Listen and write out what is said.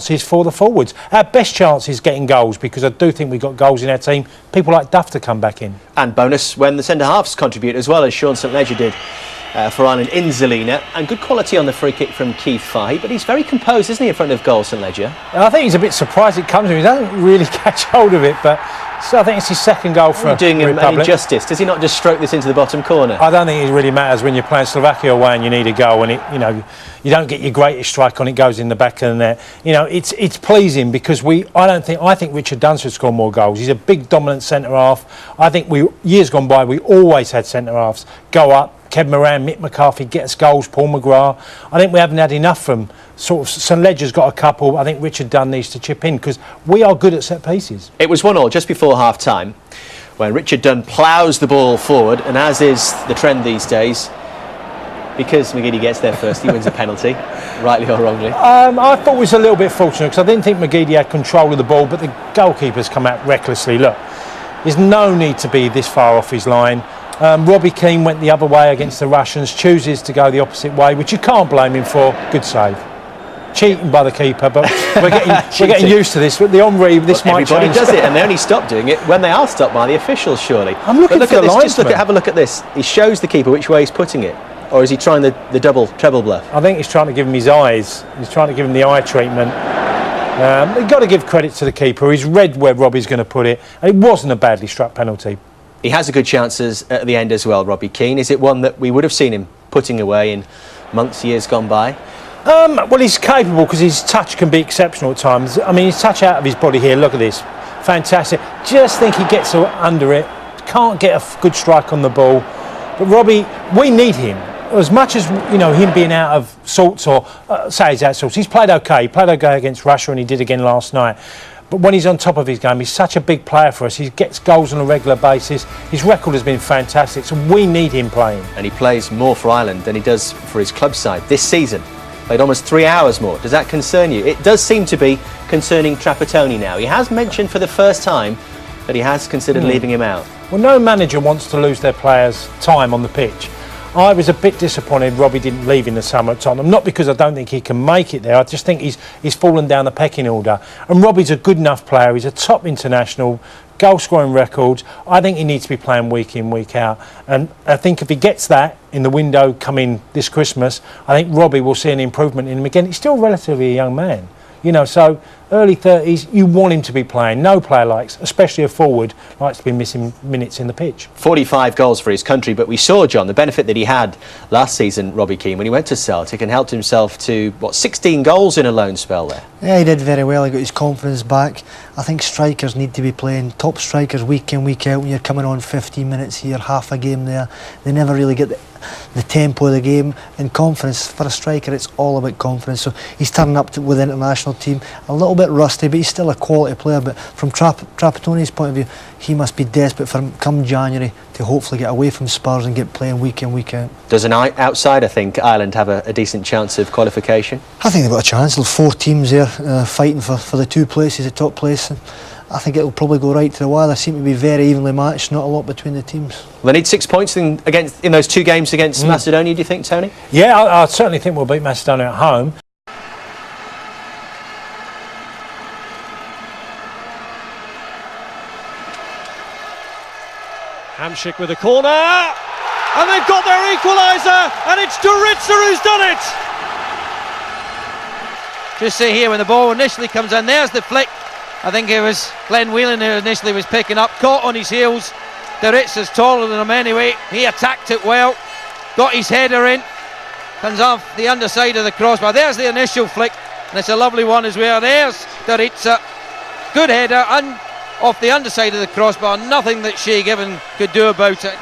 chances for the forwards. Our best chance is getting goals, because I do think we've got goals in our team. People like Duff to come back in. And bonus when the centre-halves contribute as well, as Sean St Ledger did for Ireland in Zelina. And good quality on the free kick from Keith Fahey, but he's very composed, isn't he, in front of goal, St Ledger? I think he's a bit surprised it comes to him. He doesn't really catch hold of it, but so I think it's his second goal for doing him Republic. an injustice. Does he not just stroke this into the bottom corner? I don't think it really matters when you're playing Slovakia away and you need a goal, and you don't get your greatest strike on it, goes in the back of the net. It's pleasing, because I think Richard Dunn should score more goals. He's a big dominant centre half. I think years gone by we always had centre halves go up. Kev Moran, Mick McCarthy get us goals, Paul McGrath. I think we haven't had enough from sort of St Ledger's got a couple. I think Richard Dunn needs to chip in, because we are good at set pieces. It was 1-1 just before half time when Richard Dunn ploughs the ball forward, and as is the trend these days, because McGeady gets there first, he wins a penalty, rightly or wrongly. I thought it was a little bit fortunate, because I didn't think McGeady had control of the ball, but the goalkeeper's come out recklessly. Look, there's no need to be this far off his line. Robbie Keane went the other way against the Russians, chooses to go the opposite way, which you can't blame him for. Good save. Cheating by the keeper, but we're getting used to this. But the Henri, this might change. Everybody does it, and they only stop doing it when they are stopped by the officials, surely. I'm looking for the linesman. Just have a look at this. He shows the keeper which way he's putting it, or is he trying the treble bluff? I think he's trying to give him his eyes. He's trying to give him the eye treatment. You've got to give credit to the keeper. He's read where Robbie's going to put it, and it wasn't a badly struck penalty. He has a good chances at the end as well, Robbie Keane. Is it one that we would have seen him putting away in months, years gone by? Well, he's capable, because his touch can be exceptional at times. I mean, his touch out of his body here, look at this. Fantastic. Just think he gets under it. Can't get a good strike on the ball. But Robbie, we need him. As much as, him being out of sorts, or say he's out of sorts, he's played okay. He played okay against Russia, and he did again last night. But when he's on top of his game, he's such a big player for us. He gets goals on a regular basis. His record has been fantastic, so we need him playing. And he plays more for Ireland than he does for his club side this season. Played almost 3 hours more. Does that concern you? It does seem to be concerning Trapattoni now. He has mentioned for the first time that he has considered leaving him out. Well, no manager wants to lose their players' time on the pitch. I was a bit disappointed Robbie didn't leave in the summer at Tottenham, not because I don't think he can make it there. I just think he's fallen down the pecking order. And Robbie's a good enough player. He's a top international, goal-scoring records. I think he needs to be playing week in, week out. And I think if he gets that in the window coming this Christmas, I think Robbie will see an improvement in him again. He's still relatively a young man. So early 30s, you want him to be playing. No player likes, especially a forward, likes to be missing minutes in the pitch. 45 goals for his country, but we saw, John, the benefit that he had last season, Robbie Keane, when he went to Celtic and helped himself to, 16 goals in a loan spell there? Yeah, he did very well. He got his confidence back. I think strikers need to be playing, top strikers week in, week out. When you're coming on 15 minutes here, half a game there, they never really get the tempo of the game. And confidence, for a striker, it's all about confidence. So he's turning up with the international team, a little bit rusty, but he's still a quality player. But from Trapattoni's point of view, he must be desperate for him come January to hopefully get away from Spurs and get playing week in, week out. Does an outsider think Ireland have a decent chance of qualification? I think they've got a chance. There's 4 teams there fighting for the 2 places, the top place. And I think it'll probably go right to the wire. They seem to be very evenly matched, not a lot between the teams. Well, they need 6 points in those 2 games against Macedonia, do you think, Tony? Yeah, I certainly think we'll beat Macedonia at home. Hamsik with a corner, and they've got their equaliser, and it's Doritza who's done it! Just see here when the ball initially comes in, there's the flick. I think it was Glenn Whelan who initially was picking up, caught on his heels. Doritza's taller than him anyway, he attacked it well, got his header in, comes off the underside of the crossbar. There's the initial flick, and it's a lovely one as well. There's Doritza, good header, and off the underside of the crossbar, nothing that Shea Given could do about it.